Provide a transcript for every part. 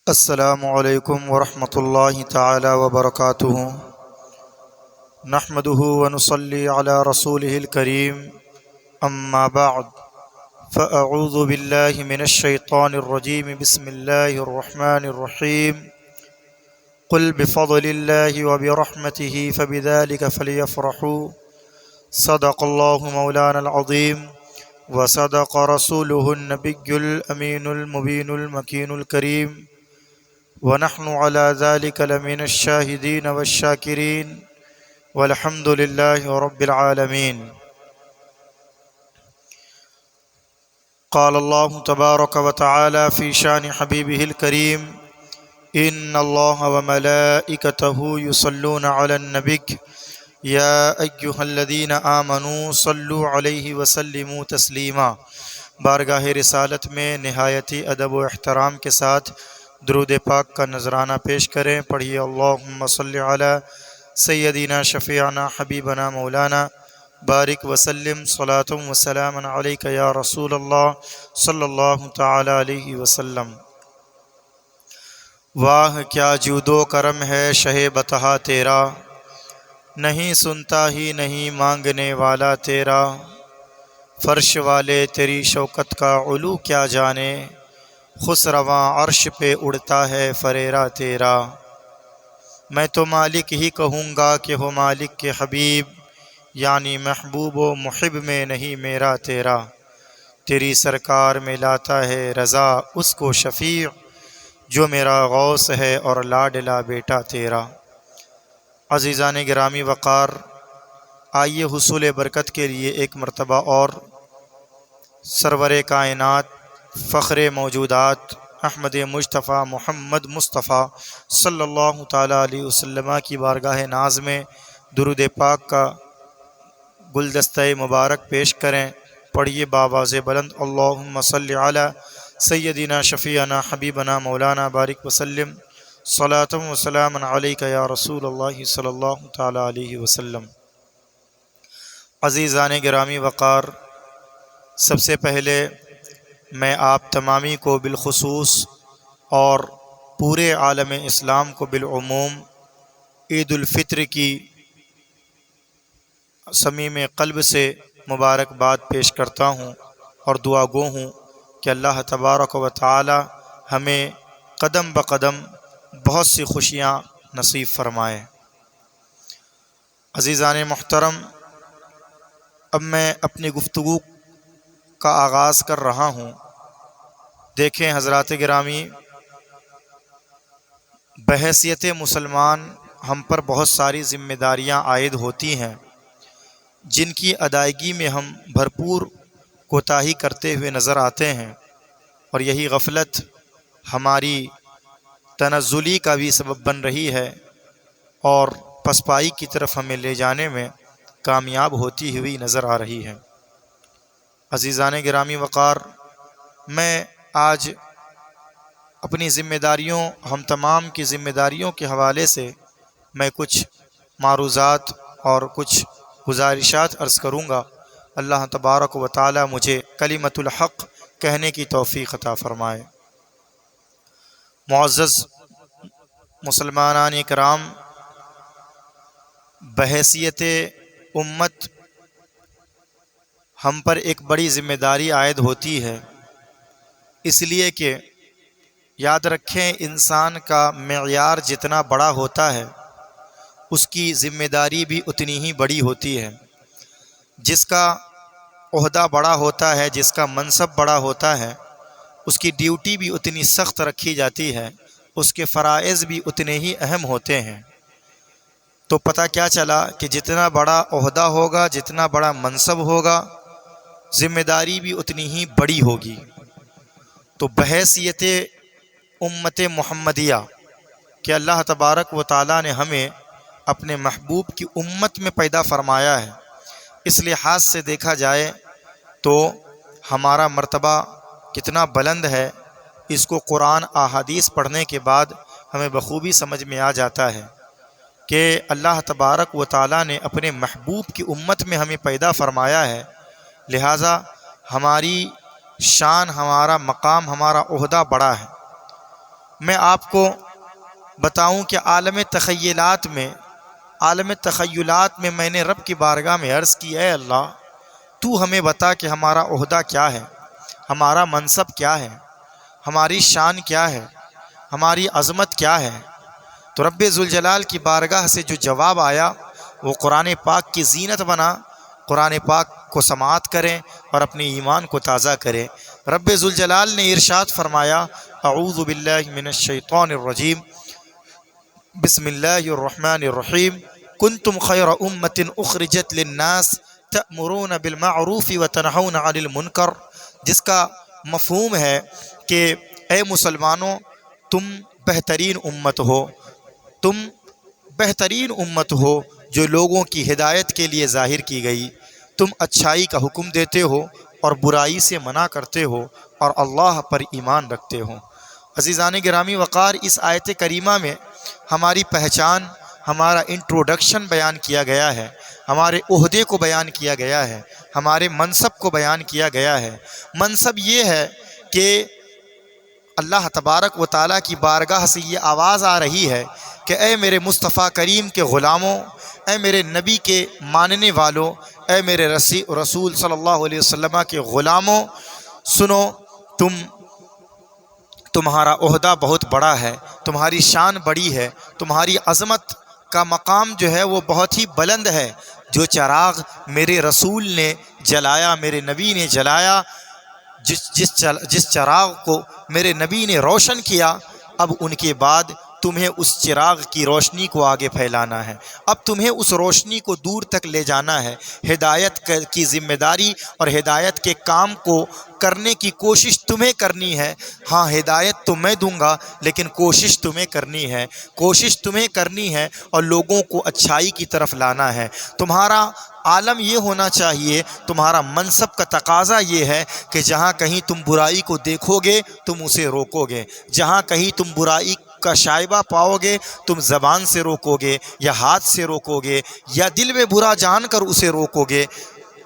السلام علیکم ورحمۃ اللہ تعالی وبرکاتہ۔ نحمده ونصلی علی رسولہ الکریم، اما بعد فاعوذ باللہ من الشیطان الرجیم، بسم اللہ الرحمن الرحیم۔ قل بفضل اللہ وبرحمتہ فبذلک فلیفرحوا، صدق اللہ مولانا العظیم وصدق رسولہ النبی الامین المبین المکین الکریم، ونحن على ذلك لمن الشاهدين والشاكرين والحمد لله رب العالمين۔ قال الله تبارك وتعالى في شان حبيبه الكريم: إن الله وملائكته يصلون على النبي يا أيها الذين آمنوا صلوا عليه وسلموا تسليما۔ بارگاہ رسالت میں نہایتی ادب و احترام کے ساتھ درود پاک کا نذرانہ پیش کریں۔ پڑھیے: اللہم صلی علی سیدنا شفیعنا حبیبنا مولانا بارک وسلم صلاۃ و سلام علیک یا رسول اللہ صلی اللہ تعالی علیہ وسلم۔ واہ کیا جود و کرم ہے شہ بطحا تیرا، نہیں سنتا ہی نہیں مانگنے والا تیرا، فرش والے تیری شوکت کا علو کیا جانے، خسرواں عرش پہ اڑتا ہے فریرا تیرا۔ میں تو مالک ہی کہوں گا کہ ہو مالک کے حبیب، یعنی محبوب و محب میں نہیں میرا تیرا۔ تیری سرکار میں لاتا ہے رضا اس کو شفیع، جو میرا غوث ہے اور لاڈلا بیٹا تیرا۔ عزیزان گرامی وقار، آئیے حصول برکت کے لیے ایک مرتبہ اور سرور کائنات فخر موجودات احمد مجتبیٰ محمد مصطفیٰ صلی اللہ تعالیٰ علیہ وسلم کی بارگاہ ناز میں درود پاک کا گلدستہ مبارک پیش کریں۔ پڑھیے بآواز بلند: اللہم صلی علی سیدنا شفیعنا حبیبنا مولانا بارک وسلم، صلاۃ و سلام علیک یا رسول اللہ صلی اللہ تعالیٰ علیہ وسلم۔ عزیزان گرامی وقار، سب سے پہلے میں آپ تمامی کو بالخصوص اور پورے عالم اسلام کو بالعموم عید الفطر کی صمیم قلب سے مبارکباد پیش کرتا ہوں اور دعا گو ہوں کہ اللہ تبارک و تعالی ہمیں قدم بقدم بہت سی خوشیاں نصیب فرمائے۔ عزیزان محترم، اب میں اپنی گفتگو کا آغاز کر رہا ہوں۔ دیکھیں حضرات گرامی، بحیثیت مسلمان ہم پر بہت ساری ذمہ داریاں عائد ہوتی ہیں، جن کی ادائیگی میں ہم بھرپور کوتاہی کرتے ہوئے نظر آتے ہیں، اور یہی غفلت ہماری تنزلی کا بھی سبب بن رہی ہے اور پسپائی کی طرف ہمیں لے جانے میں کامیاب ہوتی ہوئی نظر آ رہی ہے۔ عزیزان گرامی وقار، میں آج اپنی ذمہ داریوں، ہم تمام کی ذمہ داریوں کے حوالے سے میں کچھ معروضات اور کچھ گزارشات عرض کروں گا۔ اللہ تبارک و تعالی مجھے کلمۃ الحق کہنے کی توفیق عطا فرمائے۔ معزز مسلمانان کرام، بحیثیت امت ہم پر ایک بڑی ذمہ داری عائد ہوتی ہے، اس لیے کہ یاد رکھیں انسان کا معیار جتنا بڑا ہوتا ہے اس کی ذمہ داری بھی اتنی ہی بڑی ہوتی ہے۔ جس کا عہدہ بڑا ہوتا ہے، جس کا منصب بڑا ہوتا ہے، اس کی ڈیوٹی بھی اتنی سخت رکھی جاتی ہے، اس کے فرائض بھی اتنے ہی اہم ہوتے ہیں۔ تو پتہ کیا چلا کہ جتنا بڑا عہدہ ہوگا، جتنا بڑا منصب ہوگا، ذمہ داری بھی اتنی ہی بڑی ہوگی۔ تو بحیثیت امت محمدیہ کہ اللہ تبارک و تعالیٰ نے ہمیں اپنے محبوب کی امت میں پیدا فرمایا ہے، اس لحاظ سے دیکھا جائے تو ہمارا مرتبہ کتنا بلند ہے، اس کو قرآن احادیث پڑھنے کے بعد ہمیں بخوبی سمجھ میں آ جاتا ہے کہ اللہ تبارک و تعالیٰ نے اپنے محبوب کی امت میں ہمیں پیدا فرمایا ہے، لہٰذا ہماری شان، ہمارا مقام، ہمارا عہدہ بڑا ہے۔ میں آپ کو بتاؤں کہ عالم تخیلات میں میں نے رب کی بارگاہ میں عرض کی، اے اللہ تو ہمیں بتا کہ ہمارا عہدہ کیا ہے، ہمارا منصب کیا ہے، ہماری شان کیا ہے، ہماری عظمت کیا ہے۔ تو رب ذوالجلال کی بارگاہ سے جو جواب آیا وہ قرآن پاک کی زینت بنا۔ قرآن پاک کو سماعت کریں اور اپنے ایمان کو تازہ کریں۔ رب ذوالجلال نے ارشاد فرمایا، اعوذ باللہ من الشیطان الرجیم، بسم اللہ الرحمن الرحیم، کنتم خیر امت اخرجت للناس تأمرون بالمعروف وتنہون عن المنکر، جس کا مفہوم ہے کہ اے مسلمانوں تم بہترین امت ہو، تم بہترین امت ہو جو لوگوں کی ہدایت کے لیے ظاہر کی گئی، تم اچھائی کا حکم دیتے ہو اور برائی سے منع کرتے ہو اور اللہ پر ایمان رکھتے ہو۔ عزیزان گرامی وقار، اس آیت کریمہ میں ہماری پہچان، ہمارا انٹروڈکشن بیان کیا گیا ہے، ہمارے عہدے کو بیان کیا گیا ہے، ہمارے منصب کو بیان کیا گیا ہے۔ منصب یہ ہے کہ اللہ تبارک و تعالیٰ کی بارگاہ سے یہ آواز آ رہی ہے کہ اے میرے مصطفیٰ کریم کے غلاموں، اے میرے نبی کے ماننے والوں، اے میرے رسول صلی اللہ علیہ وسلم کے غلاموں، سنو، تمہارا عہدہ بہت بڑا ہے، تمہاری شان بڑی ہے، تمہاری عظمت کا مقام جو ہے وہ بہت ہی بلند ہے۔ جو چراغ میرے رسول نے جلایا، میرے نبی نے جلایا، جس چراغ کو میرے نبی نے روشن کیا، اب ان کے بعد تمہیں اس چراغ کی روشنی کو آگے پھیلانا ہے، اب تمہیں اس روشنی کو دور تک لے جانا ہے۔ ہدایت کی ذمہ داری اور ہدایت کے کام کو کرنے کی کوشش تمہیں کرنی ہے۔ ہاں ہدایت تو میں دوں گا لیکن کوشش تمہیں کرنی ہے، کوشش تمہیں کرنی ہے اور لوگوں کو اچھائی کی طرف لانا ہے۔ تمہارا عالم یہ ہونا چاہیے، تمہارا منصب کا تقاضا یہ ہے کہ جہاں کہیں تم برائی کو دیکھو گے تم اسے روکو گے، جہاں کہیں تم برائی کا شائبہ پاؤ گے تم زبان سے روکو گے یا ہاتھ سے روکو گے یا دل میں برا جان کر اسے روکو گے،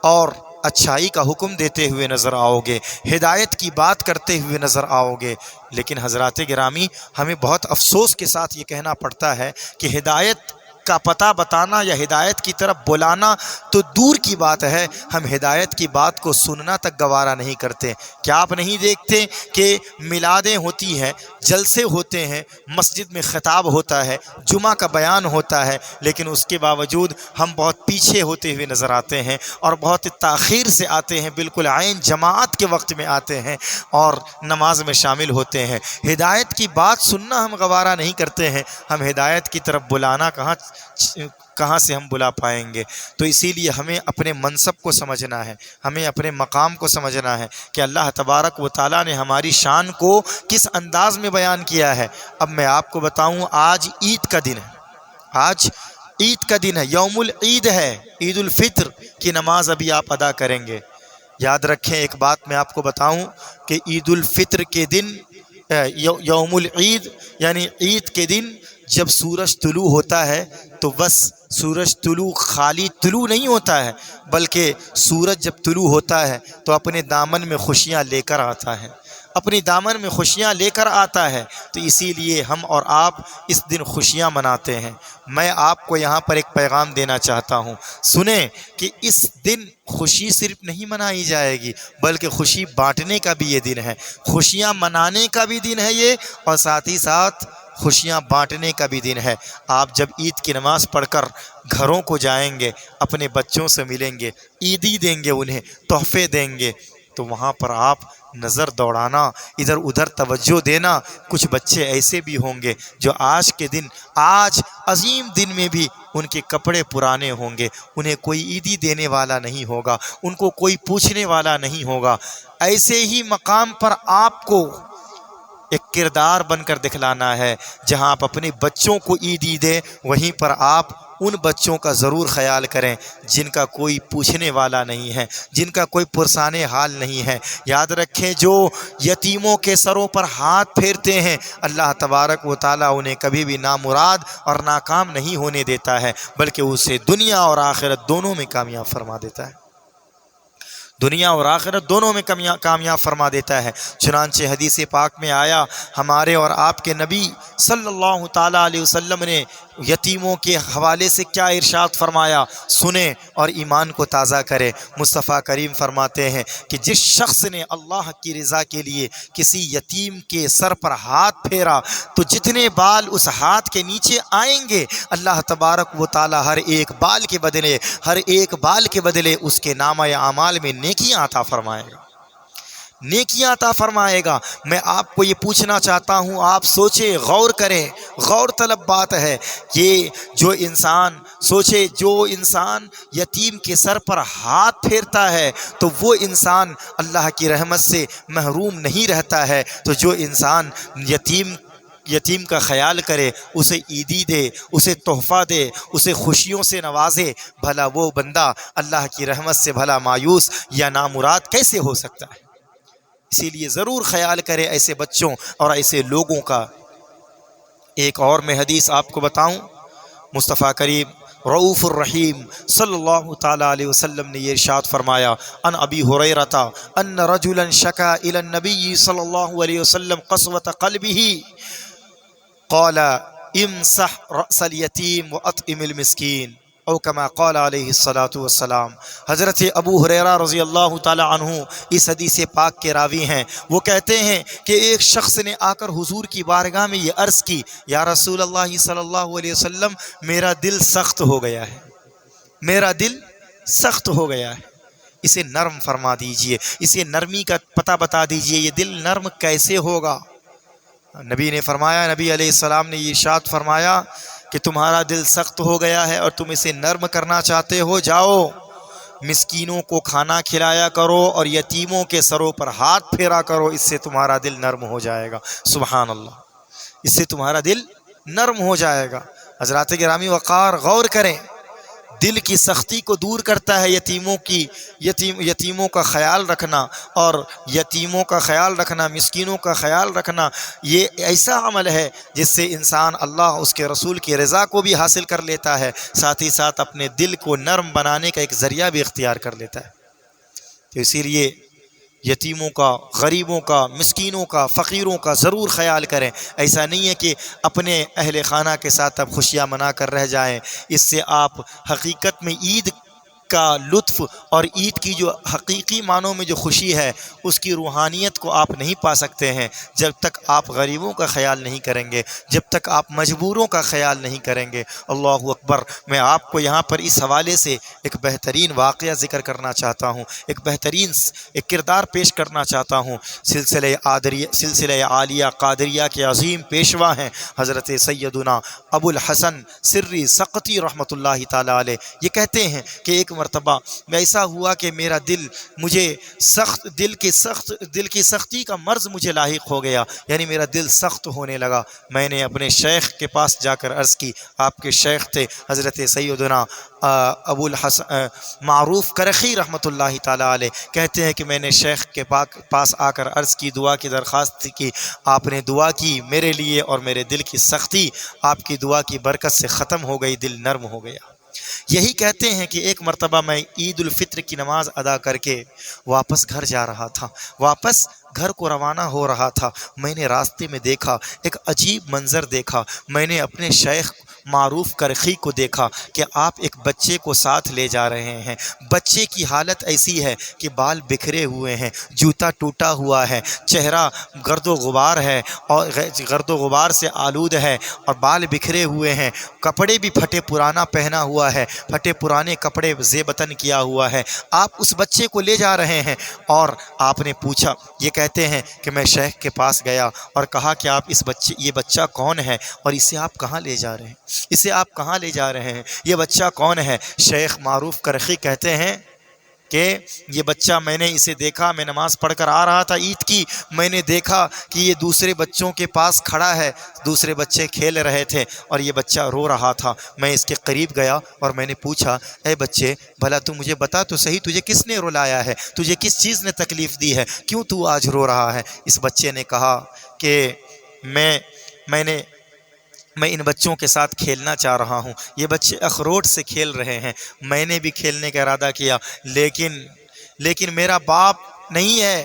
اور اچھائی کا حکم دیتے ہوئے نظر آؤ گے، ہدایت کی بات کرتے ہوئے نظر آؤ گے۔ لیکن حضرات گرامی، ہمیں بہت افسوس کے ساتھ یہ کہنا پڑتا ہے کہ ہدایت کا پتہ بتانا یا ہدایت کی طرف بلانا تو دور کی بات ہے، ہم ہدایت کی بات کو سننا تک گوارا نہیں کرتے۔ کیا آپ نہیں دیکھتے کہ میلادیں ہوتی ہیں، جلسے ہوتے ہیں، مسجد میں خطاب ہوتا ہے، جمعہ کا بیان ہوتا ہے، لیکن اس کے باوجود ہم بہت پیچھے ہوتے ہوئے نظر آتے ہیں اور بہت تاخیر سے آتے ہیں، بالکل عین جماعت کے وقت میں آتے ہیں اور نماز میں شامل ہوتے ہیں۔ ہدایت کی بات سننا ہم گوارا نہیں کرتے ہیں، ہم ہدایت کی طرف بلانا کہاں سے ہم بلا پائیں گے؟ تو اسی لیے ہمیں اپنے منصب کو سمجھنا ہے، ہمیں اپنے مقام کو سمجھنا ہے کہ اللہ تبارک و تعالیٰ نے ہماری شان کو کس انداز میں بیان کیا ہے۔ اب میں آپ کو بتاؤں، آج عید کا دن ہے، آج عید کا دن ہے، یوم العید ہے، عید الفطر کی نماز ابھی آپ ادا کریں گے۔ یاد رکھیں، ایک بات میں آپ کو بتاؤں کہ عید الفطر کے دن، یوم العید یعنی عید کے دن جب سورج طلوع ہوتا ہے تو بس سورج طلوع خالی طلوع نہیں ہوتا ہے، بلکہ سورج جب طلوع ہوتا ہے تو اپنے دامن میں خوشیاں لے کر آتا ہے، اپنی دامن میں خوشیاں لے کر آتا ہے۔ تو اسی لیے ہم اور آپ اس دن خوشیاں مناتے ہیں۔ میں آپ کو یہاں پر ایک پیغام دینا چاہتا ہوں، سنیں کہ اس دن خوشی صرف نہیں منائی جائے گی بلکہ خوشی بانٹنے کا بھی یہ دن ہے، خوشیاں منانے کا بھی دن ہے یہ، اور ساتھ ہی ساتھ خوشیاں بانٹنے کا بھی دن ہے۔ آپ جب عید کی نماز پڑھ کر گھروں کو جائیں گے، اپنے بچوں سے ملیں گے، عیدی دیں گے، انہیں تحفے دیں گے، تو وہاں پر آپ نظر دوڑانا، ادھر ادھر توجہ دینا۔ کچھ بچے ایسے بھی ہوں گے جو آج کے دن، آج عظیم دن میں بھی ان کے کپڑے پرانے ہوں گے، انہیں کوئی عیدی دینے والا نہیں ہوگا، ان کو کوئی پوچھنے والا نہیں ہوگا۔ ایسے ہی مقام پر آپ کو ایک کردار بن کر دکھلانا ہے، جہاں آپ اپنے بچوں کو عیدی دیں، وہیں پر آپ ان بچوں کا ضرور خیال کریں جن کا کوئی پوچھنے والا نہیں ہے، جن کا کوئی پرسان حال نہیں ہے۔ یاد رکھیں، جو یتیموں کے سروں پر ہاتھ پھیرتے ہیں، اللہ تبارک و تعالیٰ انہیں کبھی بھی نامراد اور ناکام نہیں ہونے دیتا ہے، بلکہ اسے دنیا اور آخرت دونوں میں کامیاب فرما دیتا ہے۔ دنیا اور آخرت دونوں میں کامیاب فرما دیتا ہے۔ چنانچہ حدیث پاک میں آیا، ہمارے اور آپ کے نبی صلی اللہ تعالیٰ علیہ وسلم نے یتیموں کے حوالے سے کیا ارشاد فرمایا، سنیں اور ایمان کو تازہ کریں۔ مصطفیٰ کریم فرماتے ہیں کہ جس شخص نے اللہ کی رضا کے لیے کسی یتیم کے سر پر ہاتھ پھیرا تو جتنے بال اس ہاتھ کے نیچے آئیں گے، اللہ تبارک و تعالی ہر ایک بال کے بدلے اس کے نامہ اعمال میں نیکیاں عطا فرمائے گا، نیکیاں عطا فرمائے گا۔ میں آپ کو یہ پوچھنا چاہتا ہوں، آپ سوچیں، غور کریں، غور طلب بات ہے یہ جو انسان یتیم کے سر پر ہاتھ پھیرتا ہے تو وہ انسان اللہ کی رحمت سے محروم نہیں رہتا ہے۔ تو جو انسان یتیم کا خیال کرے، اسے عیدی دے، اسے تحفہ دے، اسے خوشیوں سے نوازے، بھلا وہ بندہ اللہ کی رحمت سے بھلا مایوس یا نامراد کیسے ہو سکتا ہے؟ اسی لیے ضرور خیال کرے ایسے بچوں اور ایسے لوگوں کا۔ ایک اور میں حدیث آپ کو بتاؤں، مصطفیٰ کریم رؤوف الرحیم صلی اللہ تعالیٰ علیہ وسلم نے یہ ارشاد فرمایا، ان ابی ہریرہ ان رجلا شکا الی النبی صلی اللہ علیہ وسلم قسوۃ قلبہ قال امسح رأس الیتیم واطعم المسکین او کما قال علیہ الصلاۃ والسلام۔ حضرت ابو ہریرہ رضی اللہ تعالی عنہ اس حدیث پاک کے راوی ہیں۔ وہ کہتے ہیں کہ ایک شخص نے آ کر حضور کی بارگاہ میں یہ عرض کی، یا رسول اللہ صلی اللہ علیہ وسلم، میرا دل سخت ہو گیا ہے، میرا دل سخت ہو گیا ہے، اسے نرم فرما دیجئے، اسے نرمی کا پتہ بتا دیجئے، یہ دل نرم کیسے ہوگا؟ نبی نے فرمایا، نبی علیہ السلام نے یہ ارشاد فرمایا کہ تمہارا دل سخت ہو گیا ہے اور تم اسے نرم کرنا چاہتے ہو، جاؤ مسکینوں کو کھانا کھلایا کرو اور یتیموں کے سروں پر ہاتھ پھیرا کرو، اس سے تمہارا دل نرم ہو جائے گا۔ سبحان اللہ، اس سے تمہارا دل نرم ہو جائے گا۔ حضرات گرامی وقار، غور کریں، دل کی سختی کو دور کرتا ہے یتیموں کا خیال رکھنا، اور یتیموں کا خیال رکھنا، مسکینوں کا خیال رکھنا، یہ ایسا عمل ہے جس سے انسان اللہ، اس کے رسول کی رضا کو بھی حاصل کر لیتا ہے، ساتھ ہی ساتھ اپنے دل کو نرم بنانے کا ایک ذریعہ بھی اختیار کر لیتا ہے۔ تو اسی لیے یتیموں کا، غریبوں کا، مسکینوں کا، فقیروں کا ضرور خیال کریں۔ ایسا نہیں ہے کہ اپنے اہل خانہ کے ساتھ اب خوشیاں منا کر رہ جائیں، اس سے آپ حقیقت میں عید کا لطف اور عید کی جو حقیقی معنوں میں جو خوشی ہے اس کی روحانیت کو آپ نہیں پا سکتے ہیں جب تک آپ غریبوں کا خیال نہیں کریں گے، جب تک آپ مجبوروں کا خیال نہیں کریں گے۔ اللہ اکبر۔ میں آپ کو یہاں پر اس حوالے سے ایک بہترین واقعہ ذکر کرنا چاہتا ہوں، ایک بہترین ایک کردار پیش کرنا چاہتا ہوں۔ سلسلہ عالیہ قادریہ کے عظیم پیشوا ہیں حضرت سیدنا ابو الحسن سری سقطی رحمۃ اللہ تعالی علیہ۔ یہ کہتے ہیں کہ ایک مرتبہ ایسا ہوا کہ میرا دل، مجھے دل کی سختی کا مرض مجھے لاحق ہو گیا، یعنی میرا دل سخت ہونے لگا۔ میں نے اپنے شیخ کے پاس جا کر عرض کی، آپ کے شیخ تھے حضرت سیدنا ابو الحسن معروف کرخی رحمۃ اللہ تعالی علیہ۔ کہتے ہیں کہ میں نے شیخ کے پاس آ کر عرض کی، دعا کی درخواست کی، آپ نے دعا کی میرے لیے اور میرے دل کی سختی آپ کی دعا کی برکت سے ختم ہو گئی، دل نرم ہو گیا۔ یہی کہتے ہیں کہ ایک مرتبہ میں عید الفطر کی نماز ادا کر کے واپس گھر جا رہا تھا، واپس گھر کو روانہ ہو رہا تھا، میں نے راستے میں دیکھا، ایک عجیب منظر دیکھا۔ میں نے اپنے شیخ معروف کرخی کو دیکھا کہ آپ ایک بچے کو ساتھ لے جا رہے ہیں۔ بچے کی حالت ایسی ہے کہ بال بکھرے ہوئے ہیں، جوتا ٹوٹا ہوا ہے، چہرہ گرد و غبار ہے اور گرد و غبار سے آلود ہے اور بال بکھرے ہوئے ہیں، کپڑے بھی پھٹے پرانا پہنا ہوا ہے، پھٹے پرانے کپڑے زیب وطن کیا ہوا ہے۔ آپ اس بچے کو لے جا رہے ہیں اور آپ نے پوچھا، یہ کہتے ہیں کہ میں شیخ کے پاس گیا اور کہا کہ آپ یہ بچہ کون ہے اور اسے آپ کہاں لے جا رہے ہیں، اسے آپ کہاں لے جا رہے ہیں، یہ بچہ کون ہے؟ شیخ معروف کرخی کہتے ہیں کہ یہ بچہ میں نے اسے دیکھا، میں نماز پڑھ کر آ رہا تھا عید کی، میں نے دیکھا کہ یہ دوسرے بچوں کے پاس کھڑا ہے، دوسرے بچے کھیل رہے تھے اور یہ بچہ رو رہا تھا۔ میں اس کے قریب گیا اور میں نے پوچھا، اے بچے، بھلا تو مجھے بتا تو صحیح، تجھے کس نے رلایا ہے، تجھے کس چیز نے تکلیف دی ہے، کیوں تو آج رو رہا ہے؟ اس بچے نے کہا کہ میں ان بچوں کے ساتھ کھیلنا چاہ رہا ہوں، یہ بچے اخروٹ سے کھیل رہے ہیں، میں نے بھی کھیلنے کا ارادہ کیا، لیکن میرا باپ نہیں ہے،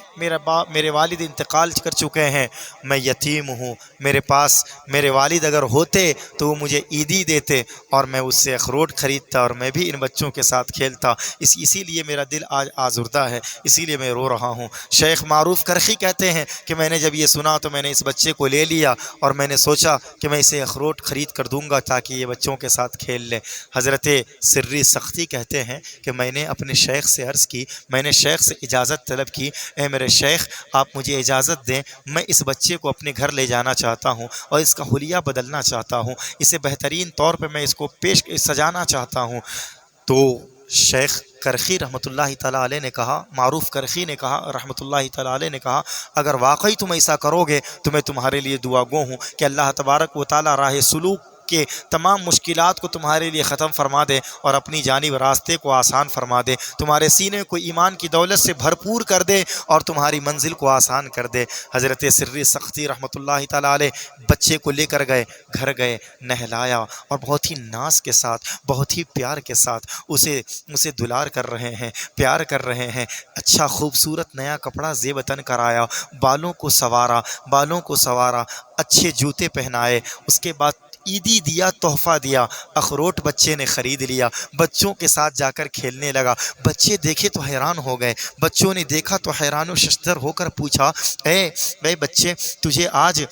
میرے والد انتقال کر چکے ہیں، میں یتیم ہوں، میرے پاس میرے والد اگر ہوتے تو وہ مجھے عیدی دیتے اور میں اس سے اخروٹ خریدتا اور میں بھی ان بچوں کے ساتھ کھیلتا، اسی لیے میرا دل آج آزردہ ہے، اسی لیے میں رو رہا ہوں۔ شیخ معروف کرخی کہتے ہیں کہ میں نے جب یہ سنا تو میں نے اس بچے کو لے لیا اور میں نے سوچا کہ میں اسے اخروٹ خرید کر دوں گا تاکہ یہ بچوں کے ساتھ کھیل لے۔ حضرت سری سختی کہتے ہیں کہ میں نے اپنے شیخ سے عرض کی، میں نے شیخ سے اجازت طلب کی، اے میرے شیخ آپ مجھے اجازت دیں، میں اس بچے کو اپنے گھر لے جانا چاہتا ہوں اور اس کا حلیہ بدلنا چاہتا ہوں، اسے بہترین طور پہ میں اس کو سجانا چاہتا ہوں۔ تو شیخ کرخی رحمۃ اللہ تعالیٰ علیہ نے کہا، معروف کرخی نے کہا رحمۃ اللہ تعالیٰ علیہ نے کہا، اگر واقعی تم ایسا کرو گے تو میں تمہارے لیے دعا گو ہوں کہ اللہ تبارک و تعالیٰ راہ سلوک کہ تمام مشکلات کو تمہارے لیے ختم فرما دے اور اپنی جانب راستے کو آسان فرما دے، تمہارے سینے کو ایمان کی دولت سے بھرپور کر دے اور تمہاری منزل کو آسان کر دے۔ حضرت سری سختی رحمۃ اللہ تعالیٰ علیہ بچے کو لے کر گھر گئے، نہلایا اور بہت ہی ناز کے ساتھ، بہت ہی پیار کے ساتھ اسے دلار کر رہے ہیں، پیار کر رہے ہیں، اچھا خوبصورت نیا کپڑا زیب تن کرایا، بالوں کو سوارا، اچھے جوتے پہنائے، اس کے بعد عیدی دیا، تحفہ دیا، اخروٹ بچے نے خرید لیا، بچوں کے ساتھ جا کر کھیلنے لگا۔ بچے دیکھے تو حیران ہو گئے، بچوں نے دیکھا تو حیران و ششدر ہو کر پوچھا، اے بچے تجھے آج،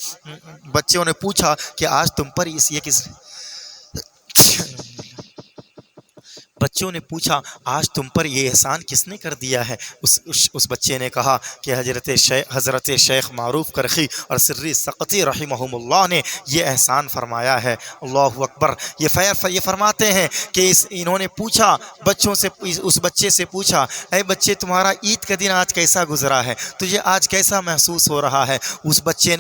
بچوں نے پوچھا کہ آج تم پر یہ کس بچوں نے پوچھا آج تم پر یہ احسان کس نے کر دیا ہے؟ اس بچے نے کہا کہ حضرت شیخ معروف کرخی اور سری سقطی رحمہم اللہ نے یہ احسان فرمایا ہے۔ اللہ اکبر۔ یہ فرماتے ہیں کہ انہوں نے پوچھا بچوں سے، اس بچے سے پوچھا، اے بچے تمہارا عید کا دن آج کیسا گزرا ہے؟ تجھے آج کیسا محسوس ہو رہا ہے؟ اس بچے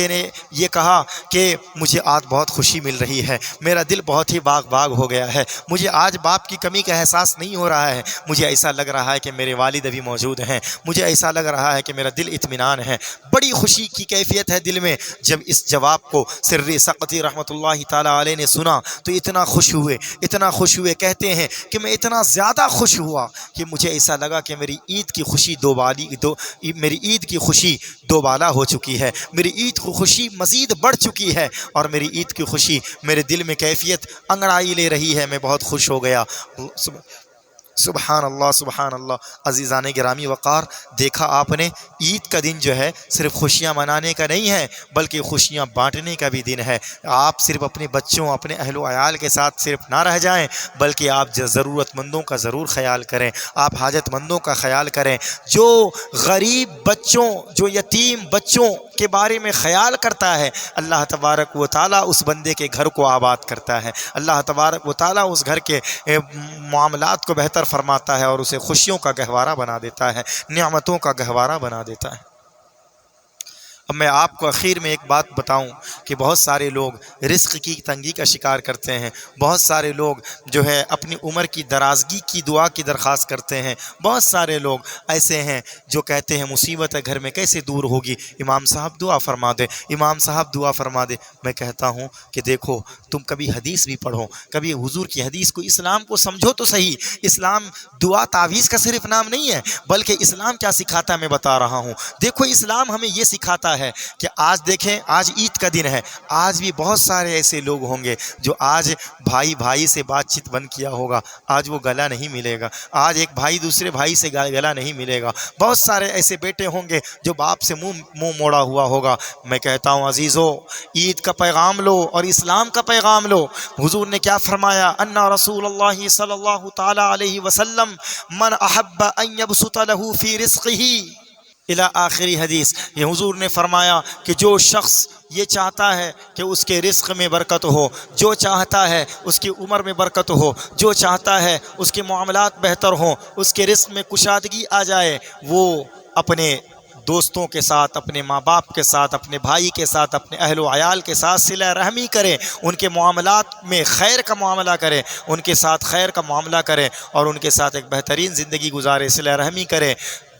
نے یہ کہا کہ مجھے آج بہت خوشی مل رہی ہے، میرا دل بہت ہی باغ ہو گیا ہے، مجھے آج باپ کی کمی کا احساس نہیں ہو رہا ہے، مجھے ایسا لگ رہا ہے کہ میرے والد ابھی موجود ہیں، مجھے ایسا لگ رہا ہے کہ میرا دل اطمینان ہے، بڑی خوشی کی کیفیت ہے دل میں۔ جب اس جواب کو سری سقطی رحمۃ اللہ تعالیٰ علیہ نے سنا تو اتنا خوش ہوئے، کہتے ہیں کہ میں اتنا زیادہ خوش ہوا کہ مجھے ایسا لگا کہ میری عید کی خوشی دوبالا ہو چکی ہے، میری عید کی خوشی مزید بڑھ چکی ہے اور میری عید کی خوشی میرے دل میں کیفیت انگڑائی لے رہی ہے، میں بہت خوش ہو گیا۔ سبحان اللہ سبحان اللہ۔ عزیزان گرامی وقار، دیکھا آپ نے عید کا دن جو ہے صرف خوشیاں منانے کا نہیں ہے بلکہ خوشیاں بانٹنے کا بھی دن ہے۔ آپ صرف اپنے بچوں، اپنے اہل و عیال کے ساتھ صرف نہ رہ جائیں بلکہ آپ ضرورت مندوں کا ضرور خیال کریں، آپ حاجت مندوں کا خیال کریں۔ جو غریب بچوں، جو یتیم بچوں کے بارے میں خیال کرتا ہے، اللہ تبارک و تعالیٰ اس بندے کے گھر کو آباد کرتا ہے، اللہ تبارک و تعالیٰ اس گھر کے معاملات کو بہتر فرماتا ہے اور اسے خوشیوں کا گہوارہ بنا دیتا ہے، نعمتوں کا گہوارہ بنا دیتا ہے۔ اب میں آپ کو اخیر میں ایک بات بتاؤں کہ بہت سارے لوگ رزق کی تنگی کا شکار کرتے ہیں، بہت سارے لوگ جو ہے اپنی عمر کی درازگی کی دعا کی درخواست کرتے ہیں، بہت سارے لوگ ایسے ہیں جو کہتے ہیں مصیبت ہے گھر میں کیسے دور ہوگی، امام صاحب دعا فرما دے، امام صاحب دعا فرما دے۔ میں کہتا ہوں کہ دیکھو تم کبھی حدیث بھی پڑھو، کبھی حضور کی حدیث کو، اسلام کو سمجھو تو صحیح۔ اسلام دعا تعویذ کا صرف نام نہیں ہے بلکہ اسلام کیا سکھاتا ہے میں بتا رہا ہوں۔ دیکھو اسلام ہمیں یہ سکھاتا ہے کہ آج دیکھیں، آج عید کا دن ہے، آج بھی بہت سارے ایسے لوگ ہوں گے جو آج بھائی سے بات چیت بند کیا ہوگا، آج وہ گلا نہیں ملے گا، آج ایک بھائی دوسرے بھائی سے گلا نہیں ملے گا، بہت سارے ایسے بیٹے ہوں گے جو باپ سے منہ موڑا ہوا ہوگا۔ میں کہتا ہوں عزیزو، عید کا پیغام لو اور اسلام کا پیغام لو۔ حضور نے کیا فرمایا؟ ان رسول اللہ صلی اللہ تعالی علیہ وسلم من احب ان یبسط له فی رزقہ الی آخری حدیث۔ یہ حضور نے فرمایا کہ جو شخص یہ چاہتا ہے کہ اس کے رزق میں برکت ہو، جو چاہتا ہے اس کی عمر میں برکت ہو، جو چاہتا ہے اس کے معاملات بہتر ہوں، اس کے رزق میں کشادگی آ جائے، وہ اپنے دوستوں کے ساتھ، اپنے ماں باپ کے ساتھ، اپنے بھائی کے ساتھ، اپنے اہل و عیال کے ساتھ صلہ رحمی کرے، ان کے معاملات میں خیر کا معاملہ کرے، ان کے ساتھ خیر کا معاملہ کرے اور ان کے ساتھ ایک بہترین زندگی گزارے، صلہ رحمی کرے،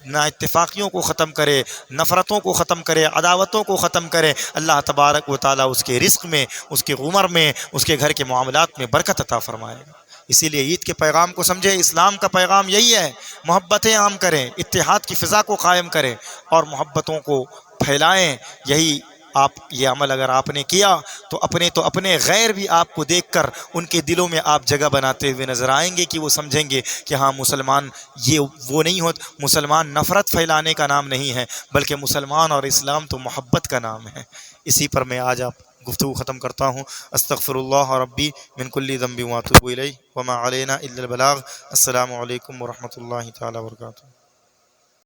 نا اتفاقیوں کو ختم کرے، نفرتوں کو ختم کرے، عداوتوں کو ختم کرے۔ اللہ تبارک و تعالیٰ اس کے رزق میں، اس کے عمر میں، اس کے گھر کے معاملات میں برکت عطا فرمائے گا۔ اسی لیے عید کے پیغام کو سمجھیں، اسلام کا پیغام یہی ہے، محبتیں عام کریں، اتحاد کی فضا کو قائم کریں اور محبتوں کو پھیلائیں۔ یہی آپ یہ عمل اگر آپ نے کیا تو اپنے غیر بھی آپ کو دیکھ کر ان کے دلوں میں آپ جگہ بناتے ہوئے نظر آئیں گے کہ وہ سمجھیں گے کہ ہاں مسلمان یہ وہ نہیں ہوتا، مسلمان نفرت پھیلانے کا نام نہیں ہے، بلکہ مسلمان اور اسلام تو محبت کا نام ہے۔ اسی پر میں آج آپ گفتگو ختم کرتا ہوں۔ استغفر اللہ ربی من کل ذنب واتوب الیہ وما علینا الا البلاغ۔ السلام علیکم ورحمۃ اللہ تعالی وبرکاتہ۔